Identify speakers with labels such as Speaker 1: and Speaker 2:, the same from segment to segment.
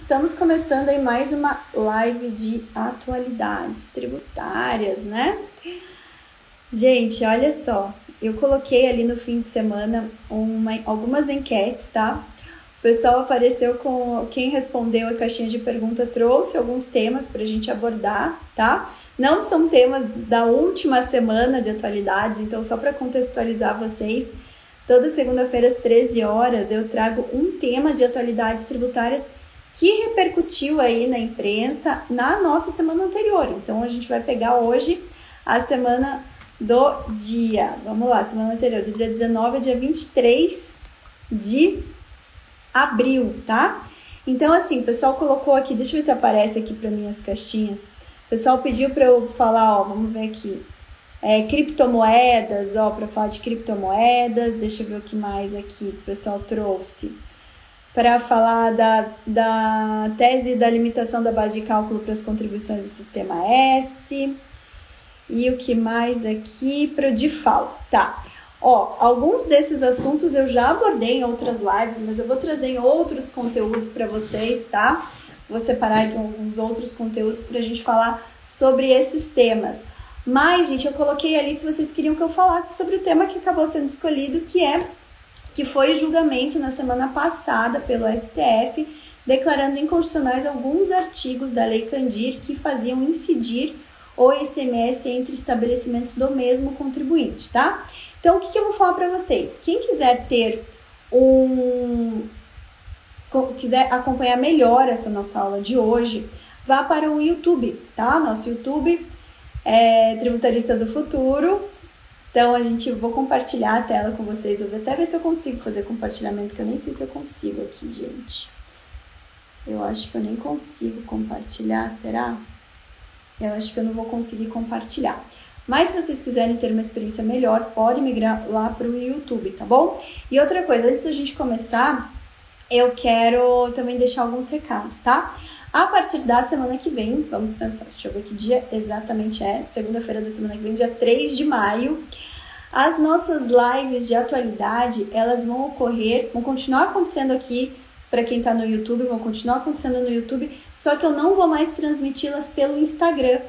Speaker 1: Estamos começando aí mais uma live de atualidades tributárias, né? Gente, olha só, eu coloquei ali no fim de semana algumas enquetes, tá? O pessoal apareceu com quem respondeu a caixinha de pergunta, trouxe alguns temas pra gente abordar, tá? Não são temas da última semana de atualidades, então só para contextualizar vocês, toda segunda-feira às 13 horas eu trago um tema de atualidades tributárias que repercutiu aí na imprensa na nossa semana anterior. Então, a gente vai pegar hoje a semana do dia, vamos lá, semana anterior, do dia 19 ao dia 23 de abril, tá? Então, assim, o pessoal colocou aqui, deixa eu ver se aparece aqui para mim as caixinhas. O pessoal pediu para eu falar, ó, vamos ver aqui, criptomoedas, ó, para falar de criptomoedas, deixa eu ver o que mais aqui o pessoal trouxe. Para falar da tese da limitação da base de cálculo para as contribuições do Sistema S. E o que mais aqui? Para o DIFAL. Tá. Ó, alguns desses assuntos eu já abordei em outras lives, mas eu vou trazer em outros conteúdos para vocês, tá? Vou separar aqui alguns outros conteúdos para a gente falar sobre esses temas. Mas, gente, eu coloquei ali se vocês queriam que eu falasse sobre o tema que acabou sendo escolhido, que foi julgamento na semana passada pelo STF, declarando inconstitucionais alguns artigos da Lei Candir que faziam incidir o ICMS entre estabelecimentos do mesmo contribuinte, tá? Então, o que eu vou falar para vocês? Quem quiser quiser acompanhar melhor essa nossa aula de hoje, vá para o YouTube, tá? Nosso YouTube é Tributarista do Futuro. Então, vou compartilhar a tela com vocês. Eu vou até ver se eu consigo fazer compartilhamento, que eu nem sei se eu consigo aqui, gente. Eu acho que eu nem consigo compartilhar, será? Eu acho que eu não vou conseguir compartilhar. Mas se vocês quiserem ter uma experiência melhor, pode migrar lá para o YouTube, tá bom? E outra coisa, antes da gente começar, eu quero também deixar alguns recados, tá? A partir da semana que vem, vamos pensar, deixa eu ver que dia exatamente segunda-feira da semana que vem, dia 3 de maio, as nossas lives de atualidade, elas vão continuar acontecendo aqui para quem tá no YouTube, vão continuar acontecendo no YouTube, só que eu não vou mais transmiti-las pelo Instagram,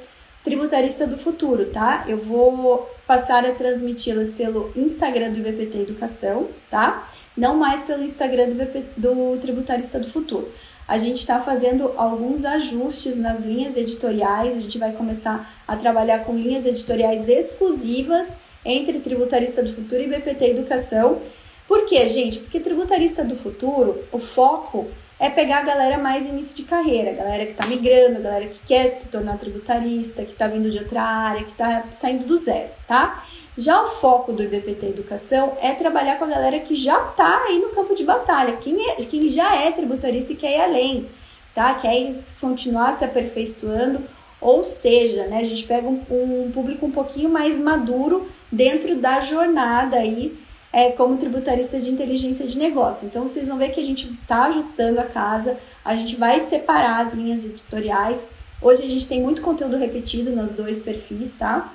Speaker 1: Tributarista do Futuro, tá? Eu vou passar a transmiti-las pelo Instagram do IBPT Educação, tá? Não mais pelo Instagram do Tributarista do Futuro. A gente está fazendo alguns ajustes nas linhas editoriais, a gente vai começar a trabalhar com linhas editoriais exclusivas entre Tributarista do Futuro e BPT Educação. Por quê, gente? Porque Tributarista do Futuro, o foco é pegar a galera mais início de carreira, a galera que está migrando, a galera que quer se tornar tributarista, que está vindo de outra área, que está saindo do zero, tá? Já o foco do IBPT Educação é trabalhar com a galera que já está aí no campo de batalha, quem já é tributarista e quer ir além, tá? Quer continuar se aperfeiçoando, ou seja, né, a gente pega um público um pouquinho mais maduro dentro da jornada aí, como tributarista de inteligência de negócio. Então, vocês vão ver que a gente está ajustando a casa, a gente vai separar as linhas editoriais. Hoje a gente tem muito conteúdo repetido nos dois perfis, tá?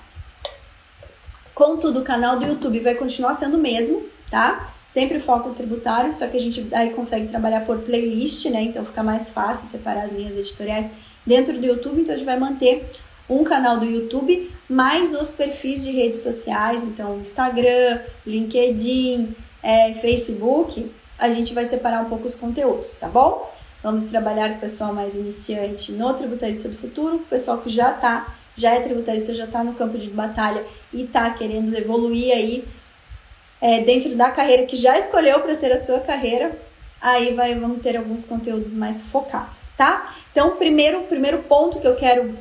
Speaker 1: Contudo, o canal do YouTube vai continuar sendo o mesmo, tá? Sempre foco tributário, só que a gente aí consegue trabalhar por playlist, né? Então fica mais fácil separar as linhas editoriais dentro do YouTube. Então a gente vai manter um canal do YouTube, mais os perfis de redes sociais, então Instagram, LinkedIn, Facebook, a gente vai separar um pouco os conteúdos, tá bom? Vamos trabalhar com o pessoal mais iniciante no Tributarista do Futuro, o pessoal que já é tributarista, já está no campo de batalha e está querendo evoluir aí dentro da carreira que já escolheu para ser a sua carreira, aí vamos ter alguns conteúdos mais focados, tá? Então, o primeiro ponto que eu quero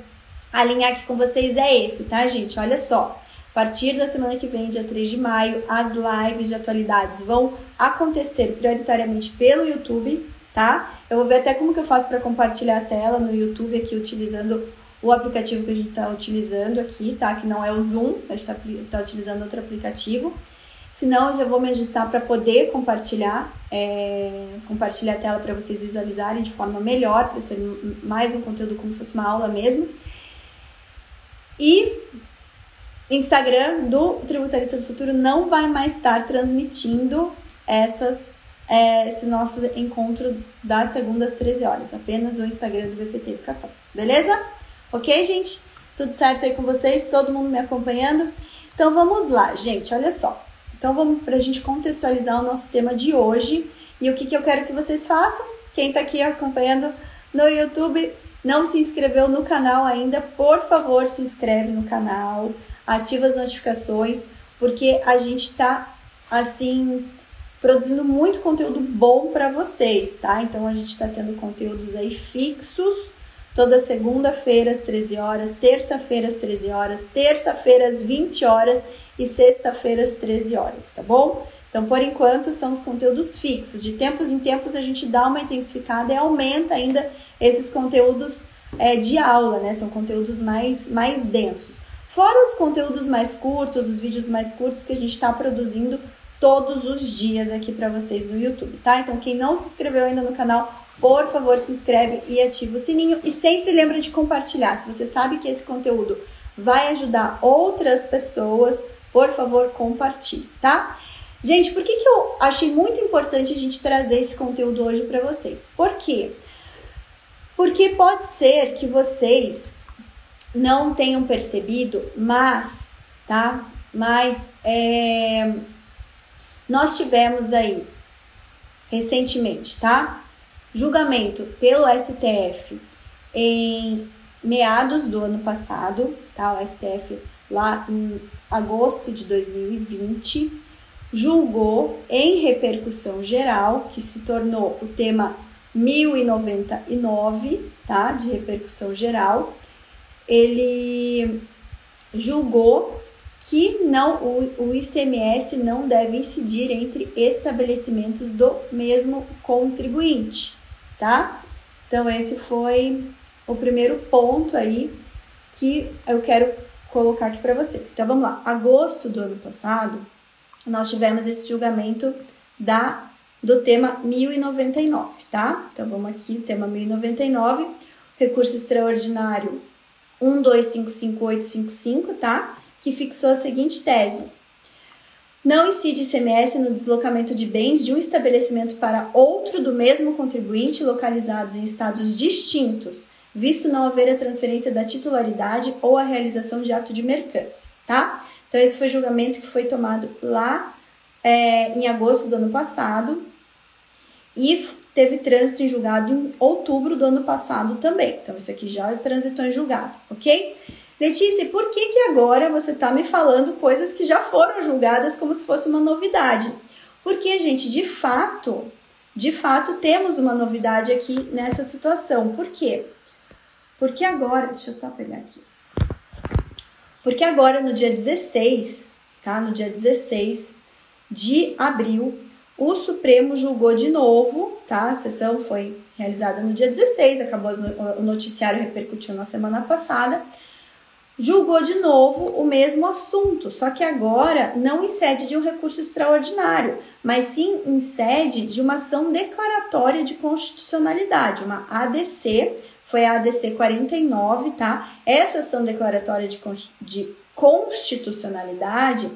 Speaker 1: alinhar aqui com vocês é esse, tá, gente? Olha só, a partir da semana que vem, dia 3 de maio, as lives de atualidades vão acontecer prioritariamente pelo YouTube, tá? Eu vou ver até como que eu faço para compartilhar a tela no YouTube aqui, utilizando o aplicativo que a gente está utilizando aqui, tá? Que não é o Zoom, a gente tá utilizando outro aplicativo. Senão, eu já vou me ajustar para poder compartilhar a tela para vocês visualizarem de forma melhor, para ser mais um conteúdo como se fosse uma aula mesmo. E Instagram do Tributarista do Futuro não vai mais estar transmitindo essas esse nosso encontro das segundas às 13 horas, apenas o Instagram do BPT Educação, beleza? Ok, gente? Tudo certo aí com vocês? Todo mundo me acompanhando? Então vamos lá, gente, olha só. Então vamos para a gente contextualizar o nosso tema de hoje e o que eu quero que vocês façam. Quem está aqui acompanhando no YouTube, não se inscreveu no canal ainda, por favor, se inscreve no canal, ativa as notificações, porque a gente está, assim, produzindo muito conteúdo bom para vocês, tá? Então, a gente está tendo conteúdos aí fixos, toda segunda-feira às 13 horas, terça-feira às 13 horas, terça-feira às 20 horas e sexta-feira às 13 horas, tá bom? Então, por enquanto, são os conteúdos fixos. De tempos em tempos, a gente dá uma intensificada e aumenta ainda esses conteúdos de aula, né? São conteúdos mais densos. Fora os conteúdos mais curtos, os vídeos mais curtos que a gente está produzindo todos os dias aqui para vocês no YouTube, tá? Então, quem não se inscreveu ainda no canal, por favor, se inscreve e ativa o sininho. E sempre lembra de compartilhar. Se você sabe que esse conteúdo vai ajudar outras pessoas, por favor, compartilhe, tá? Gente, por que eu achei muito importante a gente trazer esse conteúdo hoje para vocês? Por quê? Porque pode ser que vocês não tenham percebido, mas, tá? Nós tivemos aí, recentemente, tá? Julgamento pelo STF em meados do ano passado, tá? O STF lá em agosto de 2020 julgou em repercussão geral, que se tornou o tema 1099, tá? De repercussão geral. Ele julgou que o ICMS não deve incidir entre estabelecimentos do mesmo contribuinte, tá? Então, esse foi o primeiro ponto aí que eu quero colocar aqui para vocês. Então, vamos lá. Agosto do ano passado, nós tivemos esse julgamento do tema 1099, tá? Então, vamos aqui, o tema 1099, recurso extraordinário 1255855, tá? Que fixou a seguinte tese: não incide ICMS no deslocamento de bens de um estabelecimento para outro do mesmo contribuinte localizados em estados distintos, visto não haver a transferência da titularidade ou a realização de ato de mercância, tá? Então, esse foi o julgamento que foi tomado lá em agosto do ano passado e teve trânsito em julgado em outubro do ano passado também. Então, isso aqui já transitou em julgado, ok? Letícia, por que agora você está me falando coisas que já foram julgadas como se fosse uma novidade? Porque, gente, de fato, temos uma novidade aqui nessa situação. Por quê? Porque agora, deixa eu só pegar aqui. Porque agora, no dia 16, tá? No dia 16 de abril, o Supremo julgou de novo, tá? A sessão foi realizada no dia 16, acabou o noticiário repercutiu na semana passada. Julgou de novo o mesmo assunto, só que agora não em sede de um recurso extraordinário, mas sim em sede de uma ação declaratória de constitucionalidade, uma ADC, foi a ADC 49, tá? Essa ação declaratória de constitucionalidade,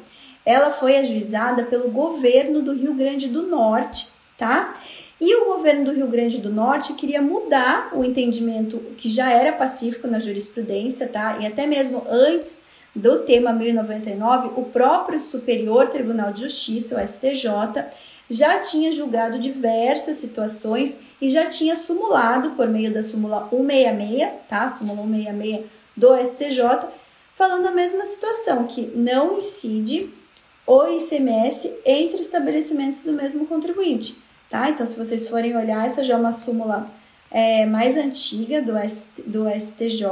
Speaker 1: ela foi ajuizada pelo governo do Rio Grande do Norte, tá? E o governo do Rio Grande do Norte queria mudar o entendimento que já era pacífico na jurisprudência, tá? E até mesmo antes do tema 1099, o próprio Superior Tribunal de Justiça, o STJ, já tinha julgado diversas situações e já tinha sumulado por meio da súmula 166, tá? Súmula 166 do STJ, falando a mesma situação, que não incide o ICMS entre estabelecimentos do mesmo contribuinte. Tá? Então, se vocês forem olhar, essa já é uma súmula mais antiga do STJ,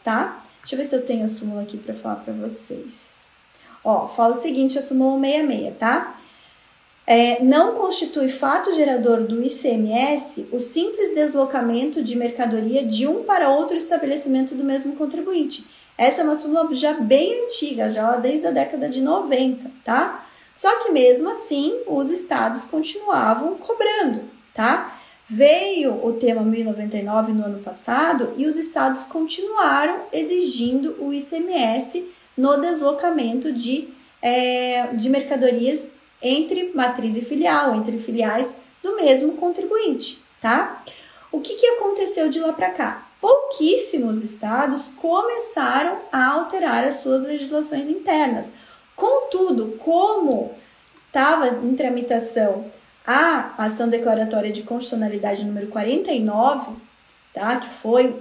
Speaker 1: tá? Deixa eu ver se eu tenho a súmula aqui para falar para vocês. Ó, fala o seguinte, a súmula 166, tá? Não constitui fato gerador do ICMS o simples deslocamento de mercadoria de um para outro estabelecimento do mesmo contribuinte. Essa é uma súmula já bem antiga, já desde a década de 90, tá? Só que mesmo assim, os estados continuavam cobrando, tá? Veio o tema 1099 no ano passado e os estados continuaram exigindo o ICMS no deslocamento de mercadorias entre matriz e filial, entre filiais do mesmo contribuinte, tá? O que aconteceu de lá para cá? Pouquíssimos estados começaram a alterar as suas legislações internas. Contudo, como estava em tramitação a ação declaratória de constitucionalidade número 49, tá, que foi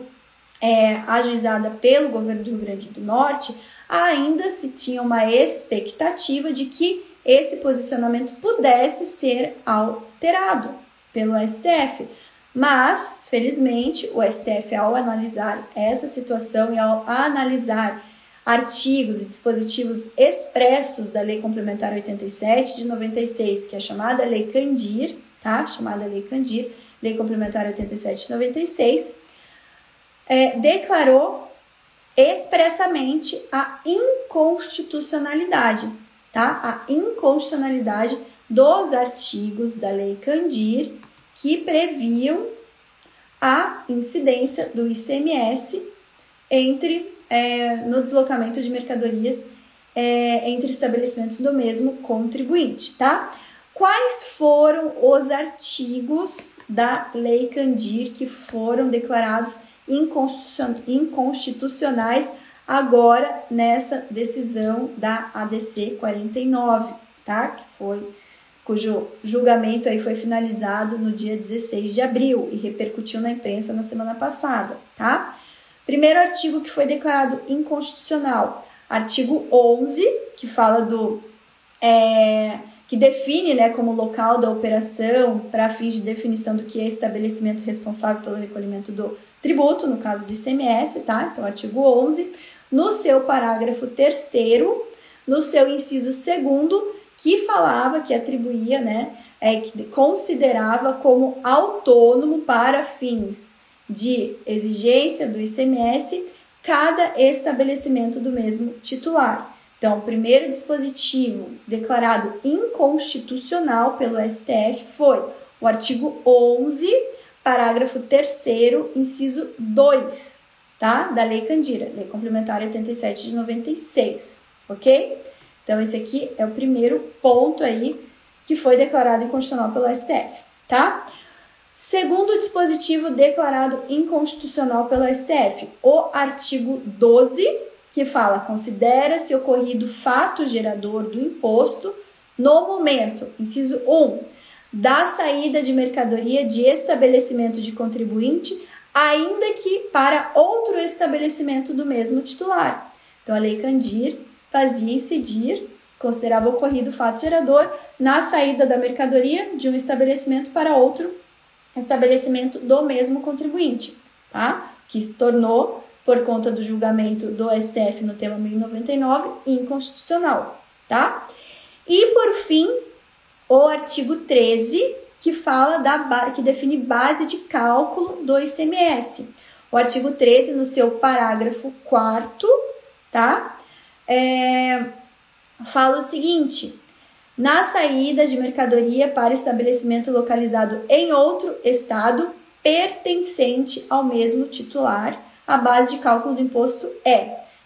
Speaker 1: ajuizada pelo governo do Rio Grande do Norte, ainda se tinha uma expectativa de que esse posicionamento pudesse ser alterado pelo STF. Mas, felizmente, o STF, ao analisar essa situação e ao analisar artigos e dispositivos expressos da Lei Complementar 87 de 96, que é a chamada Lei Candir, tá? Chamada Lei Candir, Lei Complementar 87 de 96, declarou expressamente a inconstitucionalidade, tá? A inconstitucionalidade dos artigos da Lei Candir que previam a incidência do ICMS no deslocamento de mercadorias entre estabelecimentos do mesmo contribuinte, tá? Quais foram os artigos da Lei Candir que foram declarados inconstitucionais agora nessa decisão da ADC 49, tá? Cujo julgamento aí foi finalizado no dia 16 de abril e repercutiu na imprensa na semana passada, tá? Primeiro artigo que foi declarado inconstitucional, artigo 11, que fala que define, né, como local da operação para fins de definição do que é estabelecimento responsável pelo recolhimento do tributo, no caso do ICMS, tá? Então, artigo 11, no seu parágrafo 3º, no seu inciso 2º, que falava, que atribuía, né, que considerava como autônomo para fins de exigência do ICMS cada estabelecimento do mesmo titular. Então, o primeiro dispositivo declarado inconstitucional pelo STF foi o artigo 11, parágrafo 3º, inciso 2, tá? Da Lei Candir, Lei Complementar 87 de 96, ok? Então, esse aqui é o primeiro ponto aí que foi declarado inconstitucional pelo STF, tá? Segundo dispositivo declarado inconstitucional pelo STF, o artigo 12, que fala: considera-se ocorrido fato gerador do imposto no momento, inciso 1, da saída de mercadoria de estabelecimento de contribuinte, ainda que para outro estabelecimento do mesmo titular. Então, a Lei Candir fazia incidir, considerava ocorrido fato gerador na saída da mercadoria de um estabelecimento para outro estabelecimento do mesmo contribuinte, tá? Que se tornou, por conta do julgamento do STF no tema 1099, inconstitucional, tá? E, por fim, o artigo 13, que fala que define base de cálculo do ICMS. O artigo 13, no seu parágrafo 4º, tá? Fala o seguinte: na saída de mercadoria para estabelecimento localizado em outro estado pertencente ao mesmo titular, a base de cálculo do imposto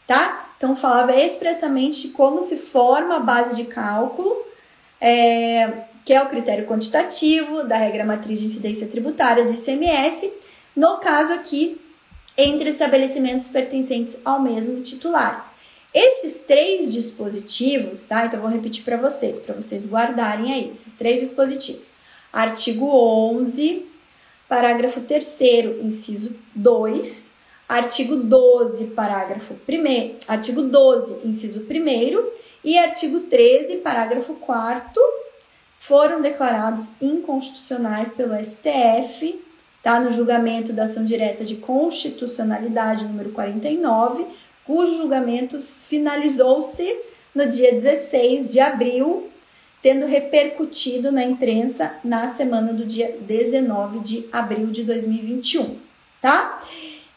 Speaker 1: tá? Então, falava expressamente de como se forma a base de cálculo, que é o critério quantitativo da regra matriz de incidência tributária do ICMS, no caso aqui, entre estabelecimentos pertencentes ao mesmo titular. Esses 3 dispositivos, tá? Então, vou repetir para vocês guardarem aí, esses 3 dispositivos. Artigo 11, parágrafo 3º, inciso 2, artigo 12, parágrafo 1º, artigo 12, inciso 1º e artigo 13, parágrafo 4º, foram declarados inconstitucionais pelo STF, tá? No julgamento da ação direta de constitucionalidade número 49, cujo julgamento finalizou-se no dia 16 de abril, tendo repercutido na imprensa na semana do dia 19 de abril de 2021, tá?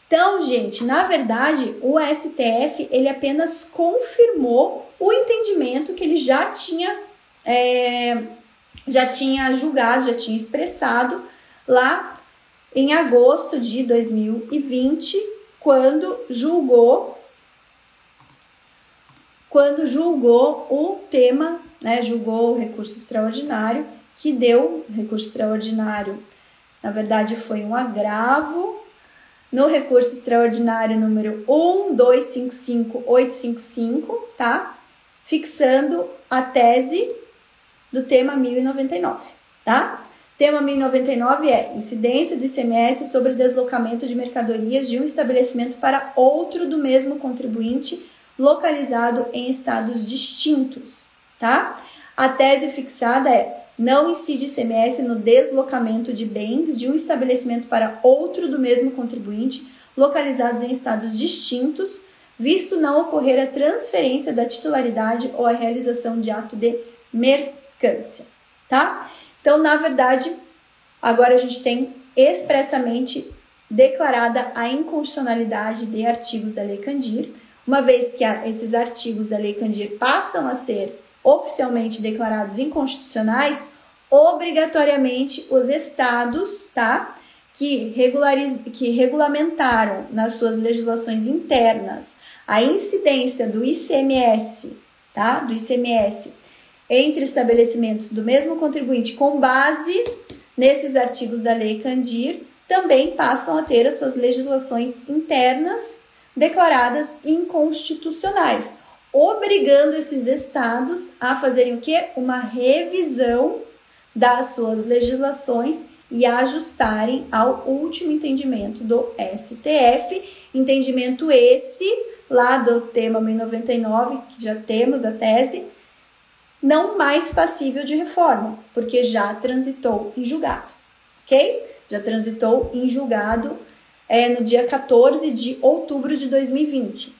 Speaker 1: Então, gente, na verdade, o STF, ele apenas confirmou o entendimento que ele já tinha julgado, já tinha expressado lá em agosto de 2020, quando julgou o tema, né, julgou o recurso extraordinário que deu recurso extraordinário. Na verdade, foi um agravo no recurso extraordinário número 1255855, tá? Fixando a tese do tema 1099, tá? Tema 1099 é incidência do ICMS sobre o deslocamento de mercadorias de um estabelecimento para outro do mesmo contribuinte localizado em estados distintos, tá? A tese fixada é: não incide ICMS no deslocamento de bens de um estabelecimento para outro do mesmo contribuinte localizados em estados distintos, visto não ocorrer a transferência da titularidade ou a realização de ato de mercância, tá? Então, na verdade, agora a gente tem expressamente declarada a inconstitucionalidade de artigos da Lei Candir, uma vez que esses artigos da Lei Candir passam a ser oficialmente declarados inconstitucionais, obrigatoriamente os estados, tá, que regulamentaram nas suas legislações internas a incidência do ICMS, tá, do ICMS entre estabelecimentos do mesmo contribuinte com base nesses artigos da Lei Candir, também passam a ter as suas legislações internas declaradas inconstitucionais, obrigando esses estados a fazerem o quê? Uma revisão das suas legislações e ajustarem ao último entendimento do STF, entendimento esse lá do tema 1099, que já temos a tese, não mais passível de reforma, porque já transitou em julgado, ok? Já transitou em julgado no dia 14 de outubro de 2020.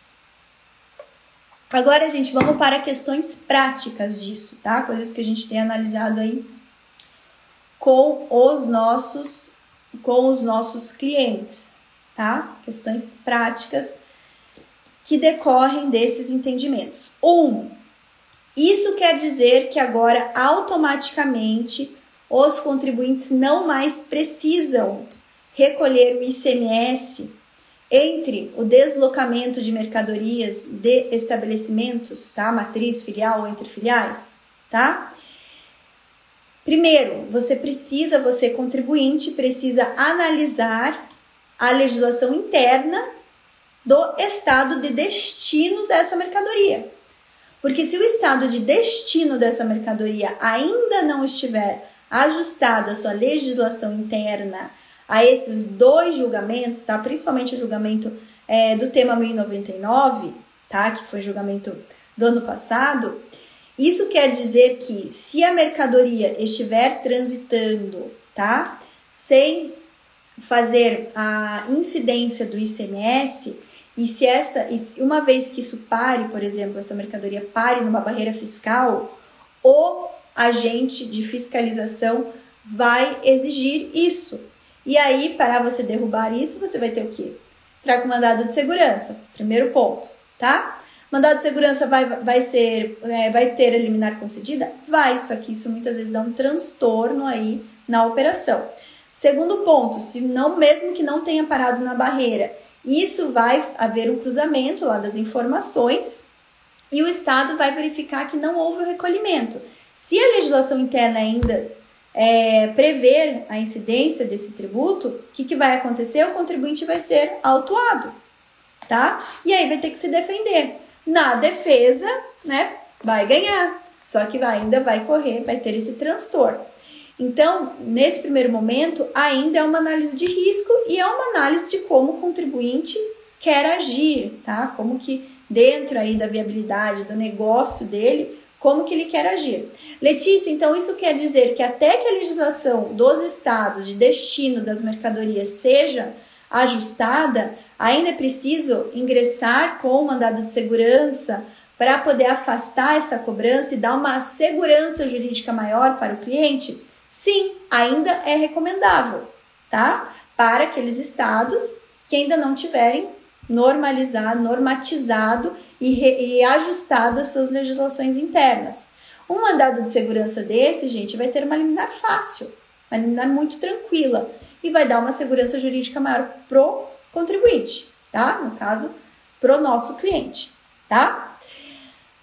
Speaker 1: Agora, gente, vamos para questões práticas disso, tá? Coisas que a gente tem analisado aí com os nossos clientes, tá? Questões práticas que decorrem desses entendimentos. Isso quer dizer que agora automaticamente os contribuintes não mais precisam recolher o ICMS entre o deslocamento de mercadorias de estabelecimentos, tá? Matriz, filial ou entre filiais, tá? Primeiro, você contribuinte, precisa analisar a legislação interna do estado de destino dessa mercadoria. Porque se o estado de destino dessa mercadoria ainda não estiver ajustado a sua legislação interna a esses dois julgamentos, tá? Principalmente o julgamento do tema 1099, tá? Que foi julgamento do ano passado. Isso quer dizer que se a mercadoria estiver transitando, tá? Sem fazer a incidência do ICMS, e se uma vez que isso pare, por exemplo, essa mercadoria pare numa barreira fiscal, o agente de fiscalização vai exigir isso. E aí, para você derrubar isso, você vai ter o quê? Entrar com mandado de segurança, primeiro ponto, tá? Mandado de segurança vai ter a liminar concedida? Vai, só que isso muitas vezes dá um transtorno aí na operação. Segundo ponto, mesmo que não tenha parado na barreira, isso vai haver um cruzamento lá das informações e o Estado vai verificar que não houve o recolhimento. Se a legislação interna ainda prever a incidência desse tributo, o que vai acontecer? O contribuinte vai ser autuado, tá? E aí vai ter que se defender. Na defesa, né, vai ganhar, só que ainda vai ter esse transtorno. Então, nesse primeiro momento, ainda é uma análise de risco e é uma análise de como o contribuinte quer agir, tá? Como que dentro aí da viabilidade do negócio dele, como que ele quer agir. Letícia, então isso quer dizer que até que a legislação dos estados de destino das mercadorias seja ajustada, ainda é preciso ingressar com o mandado de segurança para poder afastar essa cobrança e dar uma segurança jurídica maior para o cliente? Sim, ainda é recomendável, tá? Para aqueles estados que ainda não tiverem normatizado e ajustado as suas legislações internas. Um mandado de segurança desse, gente, vai ter uma liminar fácil, uma liminar muito tranquila e vai dar uma segurança jurídica maior pro contribuinte, tá? No caso, pro nosso cliente, tá?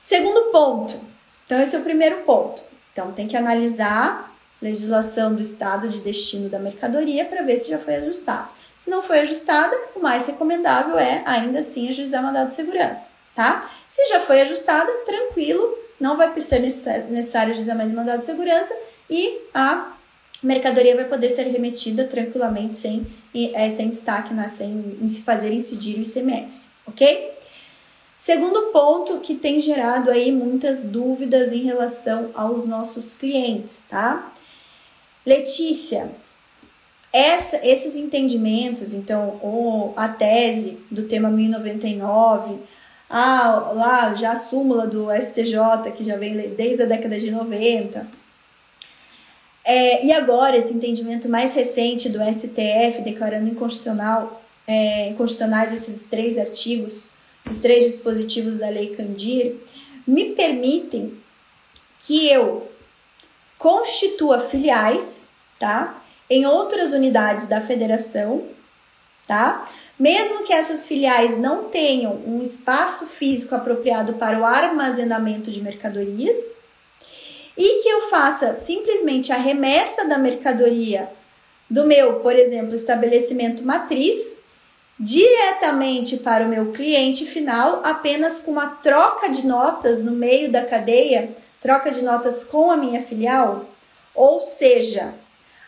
Speaker 1: Segundo ponto, então esse é o primeiro ponto. Então tem que analisar legislação do estado de destino da mercadoria para ver se já foi ajustada. Se não foi ajustada, o mais recomendável é, ainda assim, ajuizar mandado de segurança, tá? Se já foi ajustada, tranquilo, não vai ser necessário ajuizamento de mandado de segurança e a mercadoria vai poder ser remetida tranquilamente, sem destaque, sem se fazer incidir o ICMS, ok? Segundo ponto que tem gerado aí muitas dúvidas em relação aos nossos clientes, tá? Letícia, esses entendimentos, então, a tese do tema 1099, lá já a súmula do STJ, que já vem desde a década de 90, e agora esse entendimento mais recente do STF, declarando inconstitucionais esses 3 artigos, esses 3 dispositivos da Lei Candir, me permitem que eu constitua filiais, tá? Em outras unidades da federação, tá? Mesmo que essas filiais não tenham um espaço físico apropriado para o armazenamento de mercadorias e que eu faça simplesmente a remessa da mercadoria do meu, por exemplo, estabelecimento matriz diretamente para o meu cliente final, apenas com uma troca de notas no meio da cadeia, troca de notas com a minha filial, ou seja,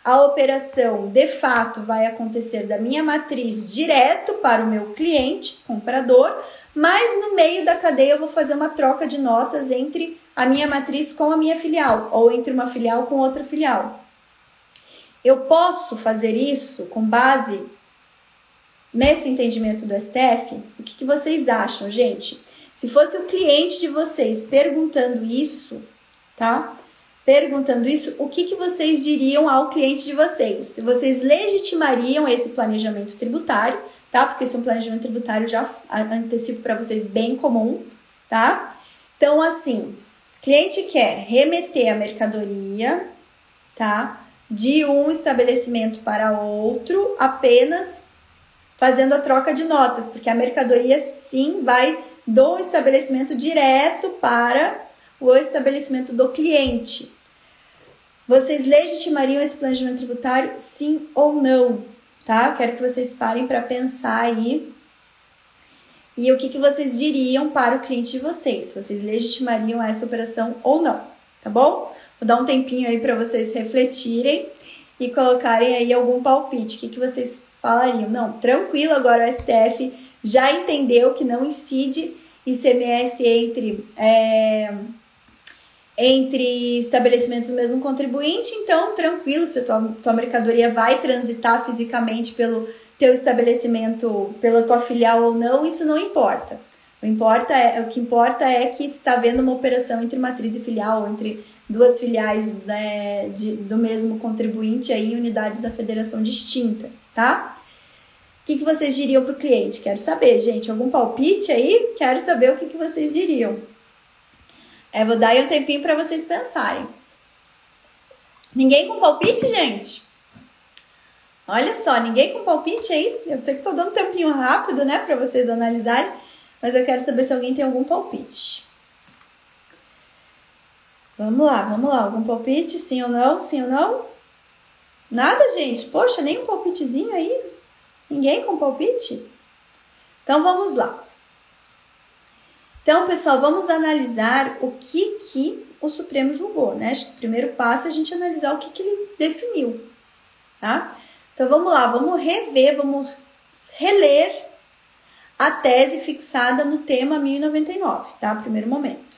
Speaker 1: a operação, de fato, vai acontecer da minha matriz direto para o meu cliente, comprador, mas no meio da cadeia eu vou fazer uma troca de notas entre a minha matriz com a minha filial, ou entre uma filial com outra filial. Eu posso fazer isso com base nesse entendimento do STF? O que vocês acham, gente? Se fosse o cliente de vocês perguntando isso, tá? Perguntando isso, o que vocês diriam ao cliente de vocês? Se vocês legitimariam esse planejamento tributário, tá? Porque esse é um planejamento tributário, já antecipo para vocês, bem comum, tá? Então, assim, cliente quer remeter a mercadoria, tá? De um estabelecimento para outro, apenas fazendo a troca de notas, porque a mercadoria, sim, vai do estabelecimento direto para o estabelecimento do cliente. Vocês legitimariam esse planejamento tributário, sim ou não? Tá? Eu quero que vocês parem para pensar aí. E o que vocês diriam para o cliente de vocês? Se vocês legitimariam essa operação ou não, tá bom? Vou dar um tempinho aí para vocês refletirem e colocarem aí algum palpite. O que vocês falariam? Não, tranquilo, agora o STF já entendeu que não incide ICMS entre estabelecimentos do mesmo contribuinte, então tranquilo, se tua mercadoria vai transitar fisicamente pelo teu estabelecimento, pela tua filial ou não, isso não importa. O que importa é que está havendo uma operação entre matriz e filial, ou entre duas filiais, né, do mesmo contribuinte aí, em unidades da federação distintas, tá? O que vocês diriam para o cliente? Quero saber, gente, algum palpite aí? Quero saber o que vocês diriam. Vou dar aí um tempinho para vocês pensarem. Ninguém com palpite, gente? Olha só, ninguém com palpite aí? Eu sei que estou dando um tempinho rápido, né, para vocês analisarem, mas eu quero saber se alguém tem algum palpite. Vamos lá. Algum palpite? Sim ou não? Sim ou não? Nada, gente? Poxa, nem um palpitezinho aí? Ninguém com palpite? Então, vamos lá. Então, pessoal, vamos analisar o que o Supremo julgou, né? Acho que o primeiro passo é a gente analisar o que ele definiu, tá? Então, vamos lá, vamos reler a tese fixada no tema 1099, tá? Primeiro momento,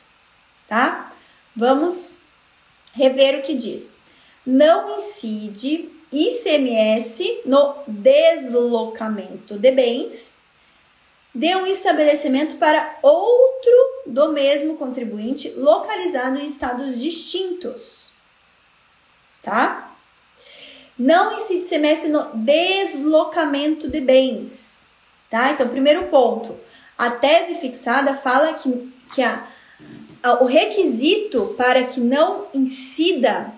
Speaker 1: tá? Vamos rever o que diz. Não incide ICMS no deslocamento de bens de um estabelecimento para outro do mesmo contribuinte localizado em estados distintos, tá? Não incide ICMS no deslocamento de bens, tá? Então, primeiro ponto, a tese fixada fala que o requisito para que não incida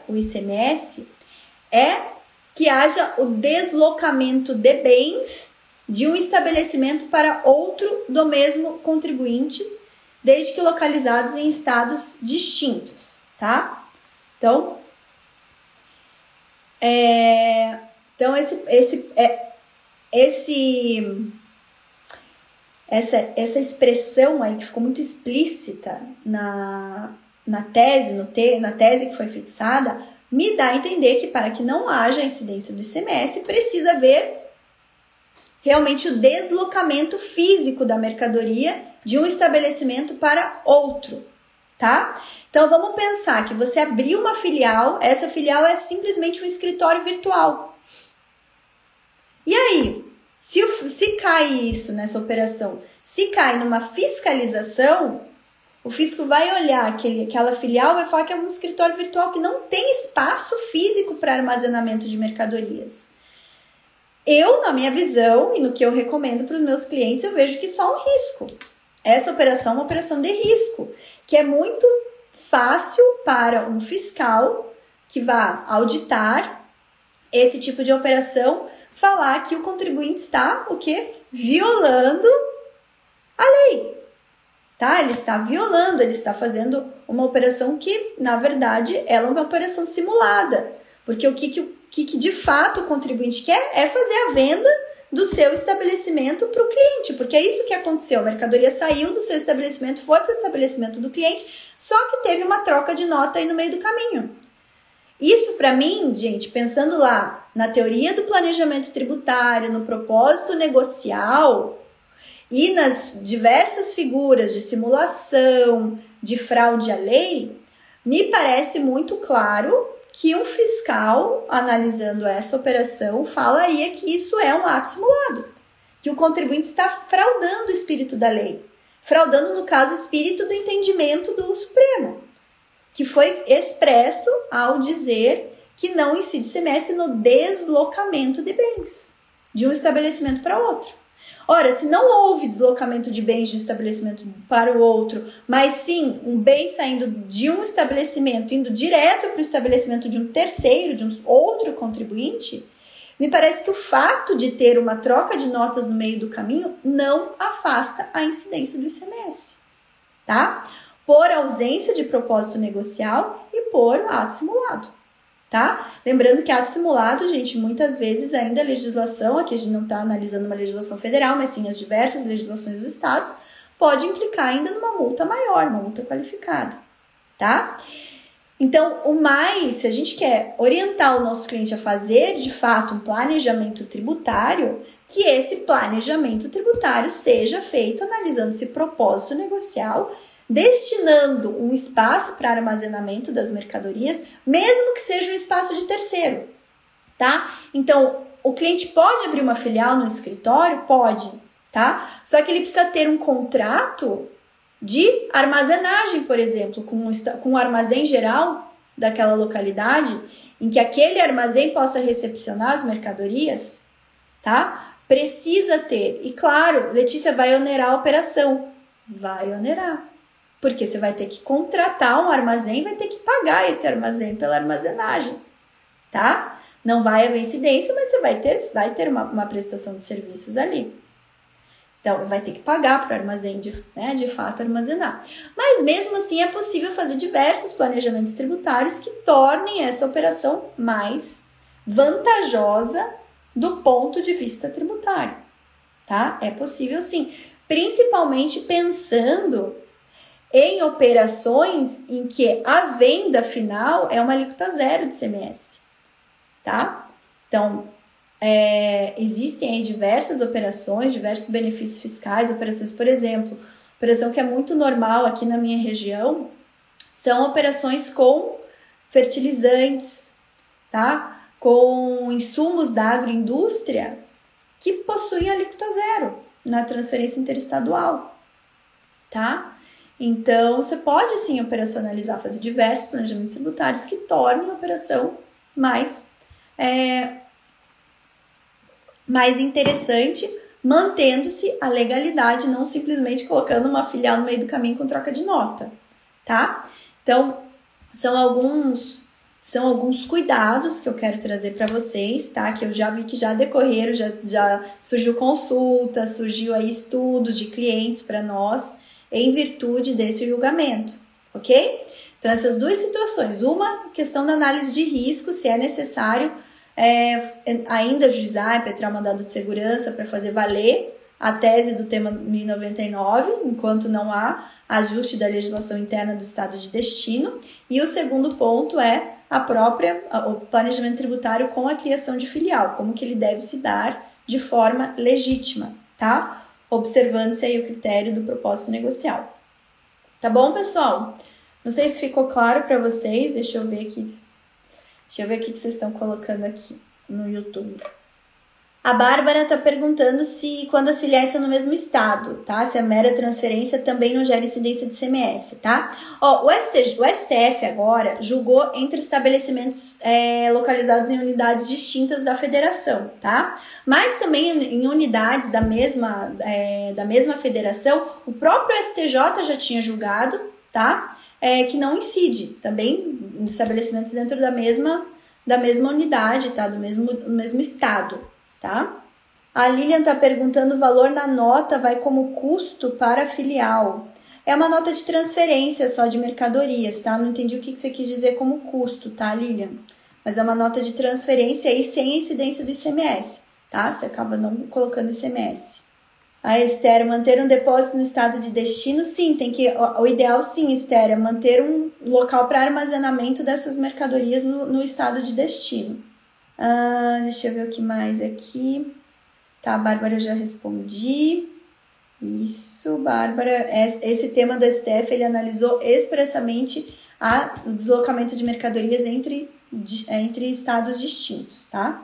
Speaker 1: o ICMS é que haja o deslocamento de bens de um estabelecimento para outro do mesmo contribuinte, desde que localizados em estados distintos, tá? Então, essa expressão aí que ficou muito explícita na tese, na tese que foi fixada, me dá a entender que para que não haja incidência do ICMS, precisa haver realmente o deslocamento físico da mercadoria de um estabelecimento para outro, tá? Então, vamos pensar que você abriu uma filial, essa filial é simplesmente um escritório virtual. E aí, se cai isso nessa operação, se cai numa fiscalização, o fisco vai olhar aquela filial e vai falar que é um escritório virtual que não tem espaço físico para armazenamento de mercadorias. Eu, na minha visão e no que eu recomendo para os meus clientes, eu vejo que isso é um risco. Essa operação é uma operação de risco, que é muito fácil para um fiscal que vá auditar esse tipo de operação falar que o contribuinte está, o quê? Violando a lei. Tá? Ele está violando, ele está fazendo uma operação que, na verdade, ela é uma operação simulada. Porque o que de fato o contribuinte quer é fazer a venda do seu estabelecimento para o cliente, porque é isso que aconteceu. A mercadoria saiu do seu estabelecimento, foi para o estabelecimento do cliente, só que teve uma troca de nota aí no meio do caminho. Isso, para mim, gente, pensando lá na teoria do planejamento tributário, no propósito negocial e nas diversas figuras de simulação, de fraude à lei, me parece muito claro que um fiscal, analisando essa operação, falaria que isso é um ato simulado, que o contribuinte está fraudando o espírito da lei, fraudando, no caso, o espírito do entendimento do Supremo, que foi expresso ao dizer que não incide ICMS no deslocamento de bens de um estabelecimento para outro. Ora, se não houve deslocamento de bens de um estabelecimento para o outro, mas sim um bem saindo de um estabelecimento, indo direto para o estabelecimento de um terceiro, de um outro contribuinte, me parece que o fato de ter uma troca de notas no meio do caminho não afasta a incidência do ICMS, tá? Por ausência de propósito negocial e por ato simulado. Tá? Lembrando que ato simulado, gente, muitas vezes ainda a legislação, aqui a gente não está analisando uma legislação federal, mas sim as diversas legislações dos estados, pode implicar ainda numa multa maior, uma multa qualificada, tá? Então, se a gente quer orientar o nosso cliente a fazer, de fato, um planejamento tributário, que esse planejamento tributário seja feito analisando esse propósito negocial, destinando um espaço para armazenamento das mercadorias, mesmo que seja um espaço de terceiro, tá? Então, o cliente pode abrir uma filial no escritório? Pode, tá? Só que ele precisa ter um contrato de armazenagem, por exemplo, com um armazém geral daquela localidade, em que aquele armazém possa recepcionar as mercadorias, tá? Precisa ter. E claro, Letícia, vai onerar a operação. Vai onerar. Porque você vai ter que contratar um armazém, vai ter que pagar esse armazém pela armazenagem, tá? Não vai haver incidência, mas você vai ter uma prestação de serviços ali. Então, vai ter que pagar para o armazém de fato armazenar. Mas mesmo assim é possível fazer diversos planejamentos tributários que tornem essa operação mais vantajosa do ponto de vista tributário, tá? É possível sim, principalmente pensando em operações em que a venda final é uma alíquota zero de ICMS, tá? Então, existem aí diversas operações, diversos benefícios fiscais, operações, por exemplo, operação que é muito normal aqui na minha região, são operações com fertilizantes, tá? Com insumos da agroindústria que possuem alíquota zero na transferência interestadual, tá? Então, você pode sim operacionalizar, fazer diversos planejamentos tributários que tornem a operação mais interessante, mantendo-se a legalidade, não simplesmente colocando uma filial no meio do caminho com troca de nota, tá? Então, são alguns cuidados que eu quero trazer para vocês, tá? Que eu já vi que já decorreram, já surgiu consulta, surgiu aí estudos de clientes para nós, em virtude desse julgamento, ok? Então, essas duas situações. Uma, questão da análise de risco, se é necessário ainda ajuizar, impetrar mandado de segurança para fazer valer a tese do tema 1099, enquanto não há ajuste da legislação interna do estado de destino. E o segundo ponto é o planejamento tributário com a criação de filial, como que ele deve se dar de forma legítima, tá? Observando-se aí o critério do propósito negocial. Tá bom, pessoal? Não sei se ficou claro para vocês, deixa eu ver aqui o que vocês estão colocando aqui no YouTube. A Bárbara está perguntando se quando as filiais são no mesmo estado, tá? Se a mera transferência também não gera incidência de ICMS, tá? Ó, o STF agora julgou entre estabelecimentos localizados em unidades distintas da federação, tá? Mas também em unidades da mesma federação, o próprio STJ já tinha julgado, tá? Que não incide também em estabelecimentos dentro da mesma unidade, tá? Do mesmo estado. Tá? A Lilian está perguntando: o valor na nota vai como custo para a filial. É uma nota de transferência só de mercadorias, tá? Não entendi o que você quis dizer como custo, tá, Lilian? Mas é uma nota de transferência aí sem incidência do ICMS, tá? Você acaba não colocando ICMS. A Esther: manter um depósito no estado de destino? Sim, o ideal sim, Esther, é manter um local para armazenamento dessas mercadorias no estado de destino. Deixa eu ver o que mais aqui. Tá, a Bárbara, eu já respondi. Isso, Bárbara. Esse tema do STF, ele analisou expressamente o deslocamento de mercadorias entre estados distintos, tá?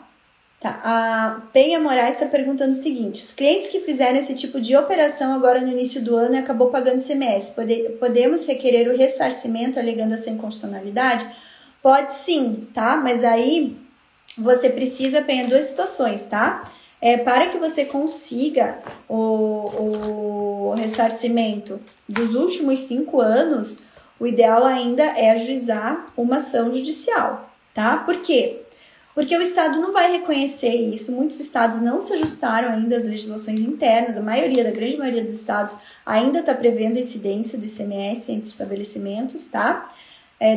Speaker 1: A Penha Moraes está perguntando o seguinte: os clientes que fizeram esse tipo de operação agora no início do ano e acabou pagando ICMS, podemos requerer o ressarcimento alegando essa inconstitucionalidade? Pode sim, tá? Mas aí você precisa, Penha, duas situações, tá? Para que você consiga o ressarcimento dos últimos 5 anos, o ideal ainda é ajuizar uma ação judicial, tá? Por quê? Porque o Estado não vai reconhecer isso. Muitos estados não se ajustaram ainda às legislações internas. Da grande maioria dos estados ainda está prevendo a incidência do ICMS entre estabelecimentos, tá?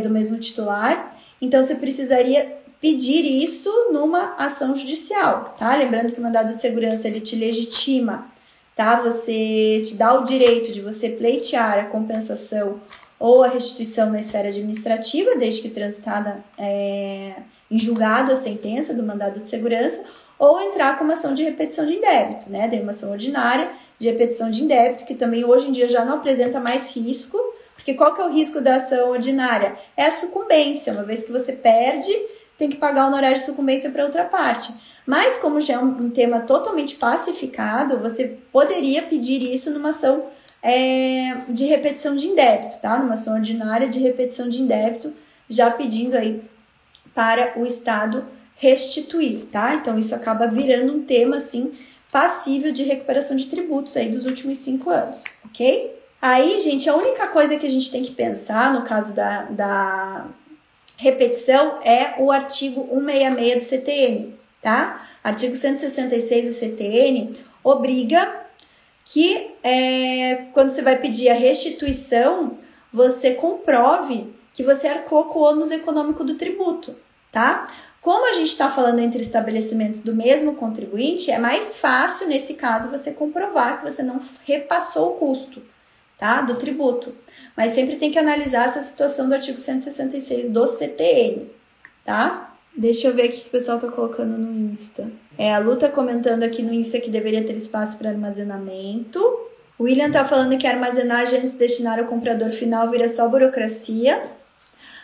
Speaker 1: Do mesmo titular. Então, você precisaria pedir isso numa ação judicial, tá? Lembrando que o mandado de segurança, ele te legitima, tá? Você te dá o direito de você pleitear a compensação ou a restituição na esfera administrativa, desde que transitada em julgado a sentença do mandado de segurança, ou entrar com uma ação de repetição de indébito, né? Tem uma ação ordinária de repetição de indébito, que também hoje em dia já não apresenta mais risco, porque qual que é o risco da ação ordinária? É a sucumbência, uma vez que você perde, tem que pagar o honorário de sucumbência para outra parte. Mas como já é um tema totalmente pacificado, você poderia pedir isso numa ação de repetição de indébito, tá? Numa ação ordinária de repetição de indébito, já pedindo aí para o Estado restituir, tá? Então, isso acaba virando um tema, assim, passível de recuperação de tributos aí dos últimos 5 anos, ok? Aí, gente, a única coisa que a gente tem que pensar no caso da repetição é o artigo 166 do CTN, tá? Artigo 166 do CTN obriga que quando você vai pedir a restituição, você comprove que você arcou com o ônus econômico do tributo, tá? Como a gente está falando entre estabelecimentos do mesmo contribuinte, é mais fácil, nesse caso, você comprovar que você não repassou o custo, tá? Do tributo. Mas sempre tem que analisar essa situação do artigo 166 do CTN, tá? Deixa eu ver aqui o que o pessoal tá colocando no Insta. A Lu tá comentando aqui no Insta que deveria ter espaço para armazenamento. O William tá falando que a armazenagem antes de destinar ao comprador final vira só burocracia.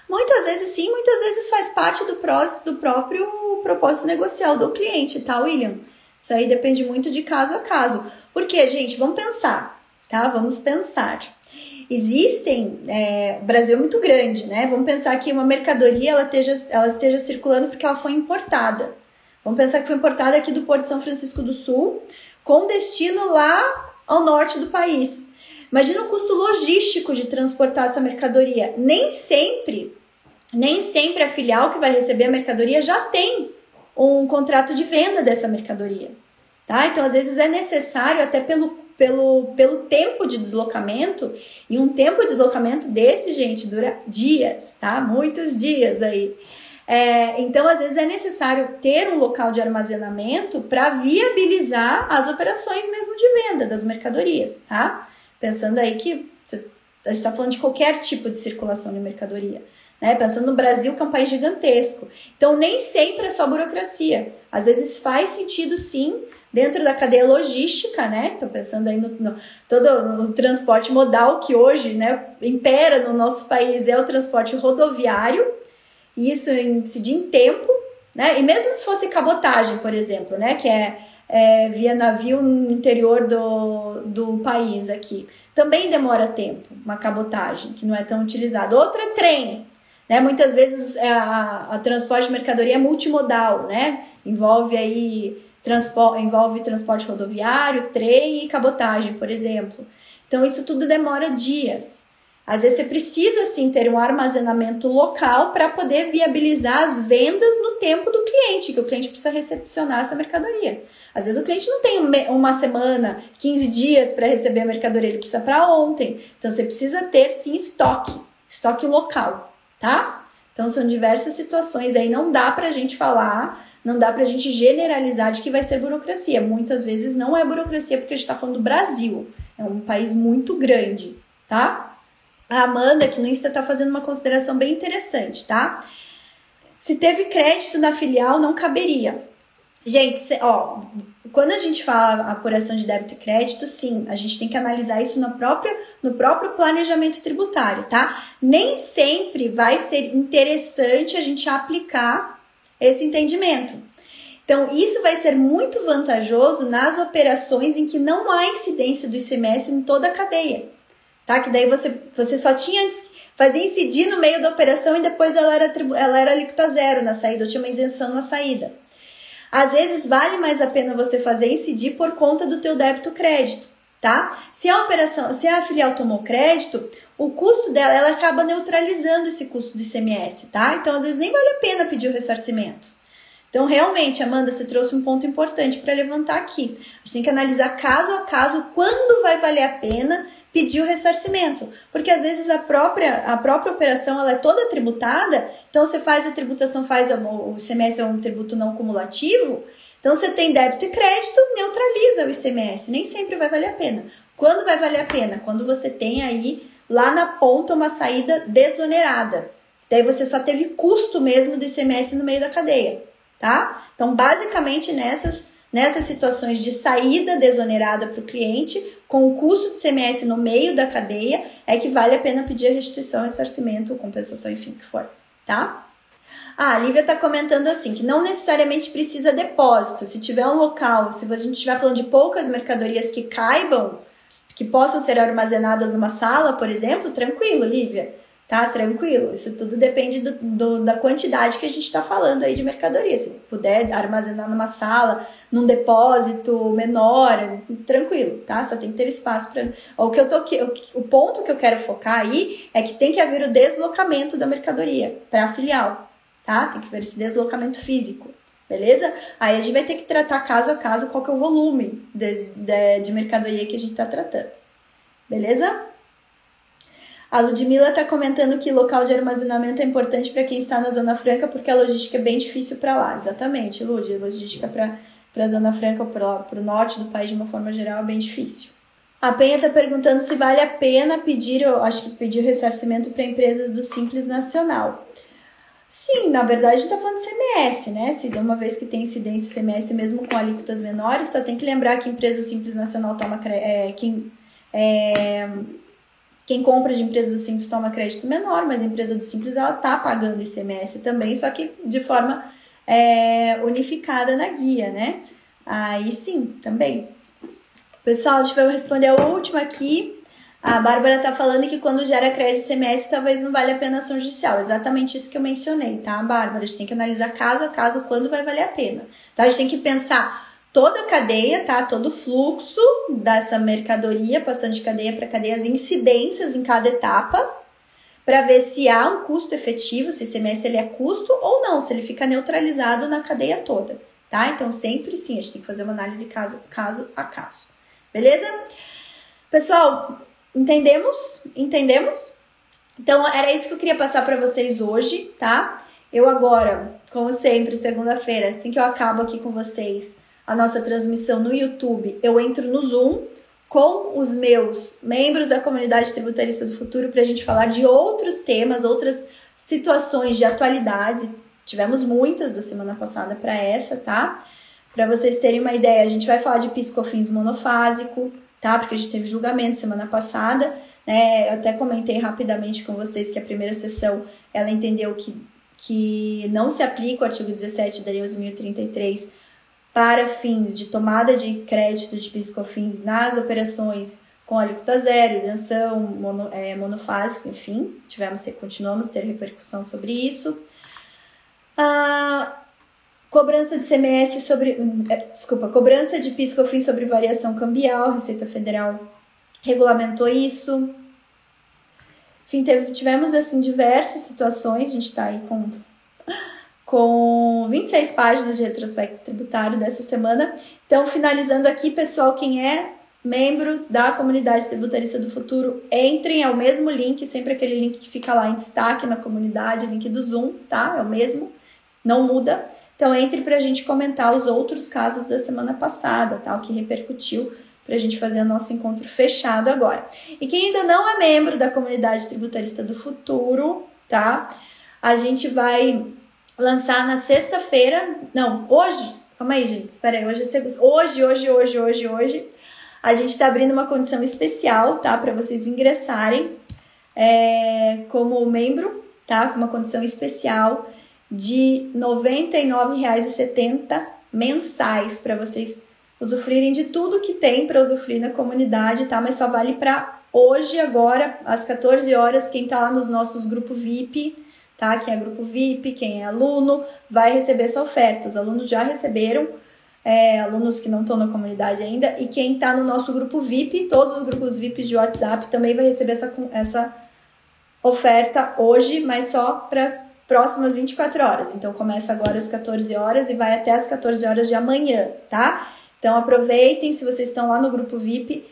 Speaker 1: Muitas vezes sim, muitas vezes faz parte do próprio propósito negocial do cliente, tá, William? Isso aí depende muito de caso a caso. Porque, gente, vamos pensar, tá? Vamos pensar. O Brasil é muito grande, né? Vamos pensar que uma mercadoria ela esteja circulando porque ela foi importada. Vamos pensar que foi importada aqui do Porto de São Francisco do Sul, com destino lá ao norte do país. Imagina o custo logístico de transportar essa mercadoria. Nem sempre a filial que vai receber a mercadoria já tem um contrato de venda dessa mercadoria, tá? Então, às vezes é necessário, até pelo tempo de deslocamento, e um tempo de deslocamento desse, gente, dura dias, tá? Muitos dias aí. Então, às vezes é necessário ter um local de armazenamento para viabilizar as operações mesmo de venda das mercadorias, tá? Pensando aí que a gente está falando de qualquer tipo de circulação de mercadoria, né? Pensando no Brasil, que é um país gigantesco. Então, nem sempre é só burocracia. Às vezes faz sentido, sim, dentro da cadeia logística, né? Estou pensando aí no transporte modal, que hoje, né, impera no nosso país, é o transporte rodoviário. Isso incide em tempo, né? E mesmo se fosse cabotagem, por exemplo, né? Que é via navio no interior do país aqui. Também demora tempo, uma cabotagem, que não é tão utilizada. Outra é trem, né? Muitas vezes a transporte de mercadoria é multimodal, né? Envolve transporte rodoviário, trem e cabotagem, por exemplo. Então, isso tudo demora dias. Às vezes você precisa, sim, ter um armazenamento local para poder viabilizar as vendas no tempo do cliente, que o cliente precisa recepcionar essa mercadoria. Às vezes o cliente não tem uma semana, 15 dias para receber a mercadoria, ele precisa para ontem. Então, você precisa ter, sim, estoque local, tá? Então, são diversas situações, daí não dá para a gente falar, não dá para a gente generalizar de que vai ser burocracia. Muitas vezes não é burocracia, porque a gente está falando do Brasil, é um país muito grande, tá? A Amanda, aqui no Insta, está fazendo uma consideração bem interessante, tá? Se teve crédito na filial, não caberia. Gente, quando a gente fala apuração de débito e crédito, sim, a gente tem que analisar isso no próprio planejamento tributário, tá? Nem sempre vai ser interessante a gente aplicar esse entendimento. Então, isso vai ser muito vantajoso nas operações em que não há incidência do ICMS em toda a cadeia. Tá? Que daí você só fazia incidir no meio da operação e depois ela era alíquota zero na saída, ou tinha uma isenção na saída. Às vezes vale mais a pena você fazer incidir por conta do teu débito crédito, tá? Se a filial tomou crédito, o custo dela, ela acaba neutralizando esse custo do ICMS, tá? Então, às vezes nem vale a pena pedir o ressarcimento. Então, realmente, Amanda, você trouxe um ponto importante para levantar aqui. A gente tem que analisar caso a caso quando vai valer a pena pedir o ressarcimento, porque às vezes a própria operação ela é toda tributada, então você faz a tributação, o ICMS é um tributo não cumulativo, então você tem débito e crédito, neutraliza o ICMS, nem sempre vai valer a pena. Quando vai valer a pena? Quando você tem aí lá na ponta uma saída desonerada, daí você só teve custo mesmo do ICMS no meio da cadeia, tá? Então basicamente nessas situações de saída desonerada para o cliente, com o custo de ICMS no meio da cadeia, é que vale a pena pedir a restituição, ressarcimento, compensação, enfim, o que for, tá? A Lívia está comentando assim, que não necessariamente precisa depósito. Se tiver um local, se a gente estiver falando de poucas mercadorias que caibam, que possam ser armazenadas numa sala, por exemplo, tranquilo, Lívia. Tá? Tranquilo. Isso tudo depende da quantidade que a gente está falando aí de mercadoria. Se puder armazenar numa sala, num depósito menor, tranquilo, tá? Só tem que ter espaço para... O ponto que eu quero focar aí é que tem que haver o deslocamento da mercadoria para a filial, tá? Tem que haver esse deslocamento físico, beleza? Aí a gente vai ter que tratar caso a caso qual que é o volume de mercadoria que a gente está tratando, beleza? A Ludmilla está comentando que local de armazenamento é importante para quem está na Zona Franca, porque a logística é bem difícil para lá. Exatamente, Lud, a logística para a Zona Franca, para o norte do país, de uma forma geral, é bem difícil. A Penha está perguntando se vale a pena pedir ressarcimento para empresas do Simples Nacional. Sim, na verdade a gente está falando de CMS, né? Se uma vez que tem incidência CMS, mesmo com alíquotas menores, só tem que lembrar que a empresa do Simples Nacional quem compra de empresa do Simples toma crédito menor, mas a empresa do Simples ela está pagando ICMS também, só que de forma unificada na guia, né? Aí sim, também. Pessoal, deixa eu responder a última aqui. A Bárbara está falando que quando gera crédito ICMS, talvez não vale a pena ação judicial. Exatamente isso que eu mencionei, tá, Bárbara? A gente tem que analisar caso a caso quando vai valer a pena. Tá? A gente tem que pensar toda a cadeia, tá? Todo o fluxo dessa mercadoria, passando de cadeia para cadeia, as incidências em cada etapa, para ver se há um custo efetivo, se o ICMS ele é custo ou não, se ele fica neutralizado na cadeia toda, tá? Então, sempre sim, a gente tem que fazer uma análise caso a caso, beleza? Pessoal, entendemos? Então, era isso que eu queria passar para vocês hoje, tá? Eu agora, como sempre, segunda-feira, assim que eu acabo aqui com vocês a nossa transmissão no YouTube, eu entro no Zoom com os meus membros da comunidade tributarista do futuro para a gente falar de outros temas, outras situações de atualidade. Tivemos muitas da semana passada para essa, tá? Para vocês terem uma ideia, a gente vai falar de PIS/COFINS monofásico, tá? Porque a gente teve julgamento semana passada, né? Eu até comentei rapidamente com vocês que a primeira sessão, ela entendeu que não se aplica o artigo 17 da Lei 11.033 para fins de tomada de crédito de PIS/COFINS nas operações com alíquota zero, isenção, monofásico, enfim, continuamos a ter repercussão sobre isso. Cobrança de CMS cobrança de PIS/COFINS sobre variação cambial, a Receita Federal regulamentou isso. Enfim, tivemos assim diversas situações, a gente está aí com 26 páginas de retrospecto tributário dessa semana. Então, finalizando aqui, pessoal, quem é membro da comunidade tributarista do futuro, entrem, é o mesmo link, sempre aquele link que fica lá em destaque na comunidade, link do Zoom, tá? É o mesmo, não muda. Então, entre para a gente comentar os outros casos da semana passada, tá? O que repercutiu, para a gente fazer o nosso encontro fechado agora. E quem ainda não é membro da comunidade tributarista do futuro, tá? A gente vai lançar na sexta-feira, não, hoje, calma aí, gente, espera aí, hoje é segunda, hoje, a gente tá abrindo uma condição especial, tá? Para vocês ingressarem como membro, tá? Com uma condição especial de R$ 99,70 mensais para vocês usufruírem de tudo que tem para usufruir na comunidade, tá? Mas só vale para hoje, agora, às 14 horas, quem tá lá nos nossos grupos VIP, tá? Quem é grupo VIP, quem é aluno, vai receber essa oferta. Os alunos já receberam, alunos que não estão na comunidade ainda, e quem tá no nosso grupo VIP, todos os grupos VIPs de WhatsApp também vai receber essa oferta hoje, mas só para as próximas 24 horas. Então, começa agora às 14 horas e vai até às 14 horas de amanhã, tá? Então, aproveitem, se vocês estão lá no grupo VIP,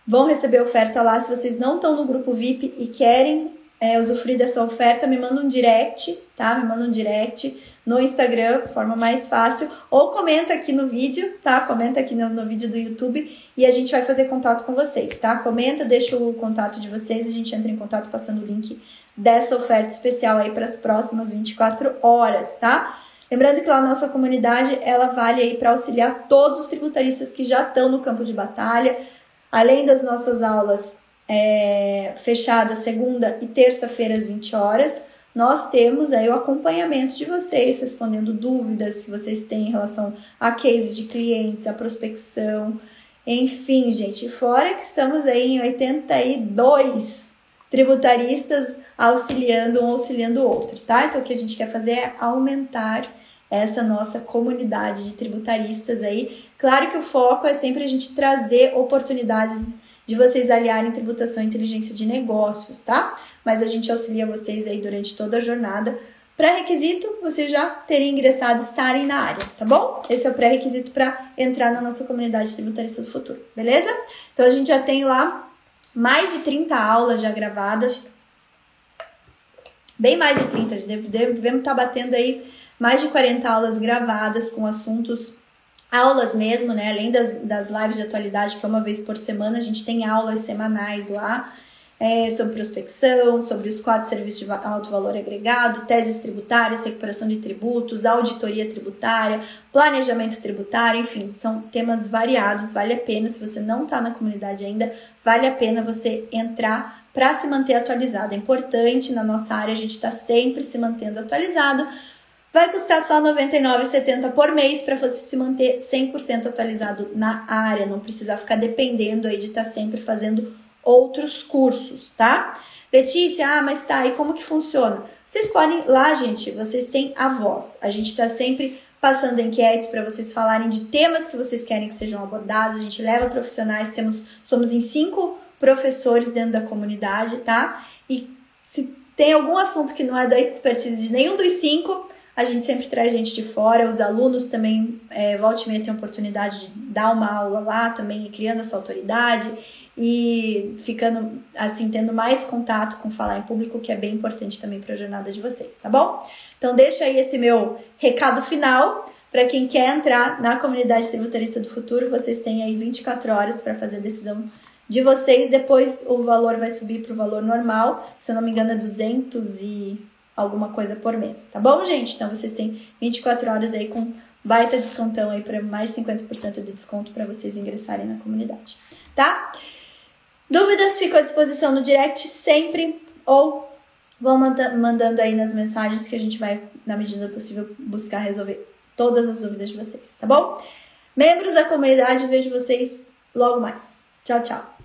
Speaker 1: vão receber oferta lá. Se vocês não estão no grupo VIP e querem usufruir dessa oferta, me manda um direct, tá? Me manda um direct no Instagram, forma mais fácil, ou comenta aqui no vídeo, tá? Comenta aqui no vídeo do YouTube e a gente vai fazer contato com vocês, tá? Comenta, deixa o contato de vocês, a gente entra em contato passando o link dessa oferta especial aí para as próximas 24 horas, tá? Lembrando que lá a nossa comunidade, ela vale aí para auxiliar todos os tributaristas que já estão no campo de batalha, além das nossas aulas fechadas segunda e terça-feira às 20 horas, nós temos aí o acompanhamento de vocês, respondendo dúvidas que vocês têm em relação a cases de clientes, a prospecção, enfim, gente, fora que estamos aí em 82 tributaristas auxiliando um, auxiliando o outro, tá? Então, o que a gente quer fazer é aumentar essa nossa comunidade de tributaristas aí. Claro que o foco é sempre a gente trazer oportunidades de vocês aliarem tributação e inteligência de negócios, tá? Mas a gente auxilia vocês aí durante toda a jornada. Pré-requisito, vocês já terem ingressado, estarem na área, tá bom? Esse é o pré-requisito para entrar na nossa comunidade tributarista do futuro, beleza? Então, a gente já tem lá mais de 30 aulas já gravadas, bem mais de 30, devemos estar batendo aí mais de 40 aulas gravadas com assuntos, aulas mesmo, né? Além das lives de atualidade, que é uma vez por semana, a gente tem aulas semanais lá, sobre prospecção, sobre os 4 serviços de alto valor agregado, teses tributárias, recuperação de tributos, auditoria tributária, planejamento tributário, enfim, são temas variados, vale a pena, se você não está na comunidade ainda, vale a pena você entrar para se manter atualizado. É importante, na nossa área, a gente está sempre se mantendo atualizado. Vai custar só R$ 99,70 por mês para você se manter 100% atualizado na área, não precisar ficar dependendo aí de estar sempre fazendo outros cursos, tá? Letícia, mas tá, e como que funciona? Vocês podem, lá, gente, vocês têm a voz. A gente tá sempre passando enquetes para vocês falarem de temas que vocês querem que sejam abordados. A gente leva profissionais, somos em 5 professores dentro da comunidade, tá? E se tem algum assunto que não é da expertise de nenhum dos 5, a gente sempre traz gente de fora, os alunos também, volta e meia, tem a oportunidade de dar uma aula lá também, criando essa autoridade e ficando, assim, tendo mais contato com falar em público, que é bem importante também para a jornada de vocês, tá bom? Então deixa aí esse meu recado final. Para quem quer entrar na comunidade tributarista do futuro, vocês têm aí 24 horas para fazer a decisão de vocês. Depois o valor vai subir para o valor normal. Se eu não me engano é 200 e alguma coisa por mês. Tá bom, gente? Então vocês têm 24 horas aí com baita descontão aí para mais de 50% de desconto para vocês ingressarem na comunidade. Tá? Dúvidas? Fico à disposição no direct sempre ou vão mandando aí nas mensagens que a gente vai, na medida do possível, buscar resolver todas as dúvidas de vocês, tá bom? Membros da comunidade, vejo vocês logo mais. Tchau, tchau!